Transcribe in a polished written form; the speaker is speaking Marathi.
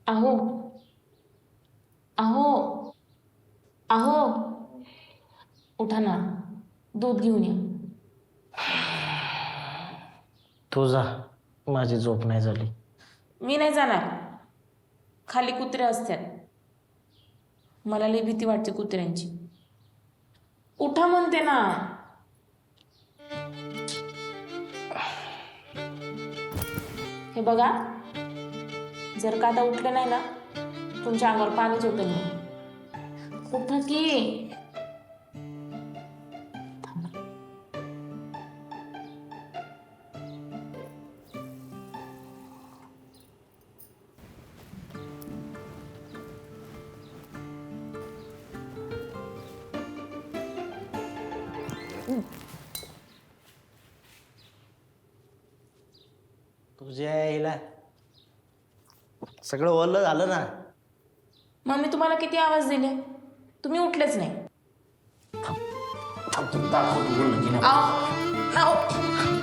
अहो अहो अहो उठा ना, दूध घेऊन या. तू जा, माझी झोप नाही झाली. मी नाही जाणार. खाली कुत्रे असतात. मला लई भीती वाटते कुत्र्यांची. उठा म्हणते ना. हे बघा, जर का आता उठले नाही ना, तुमच्या अंगावर पाणीच होतं नाही. उठा की. तुझ्या आईला सगळं ओलं झालं ना. मग मी तुम्हाला किती आवाज दिले, तुम्ही उठलेच नाही. थांब, थांब, दाखवतो बोलणं की नाही. आओ, आओ.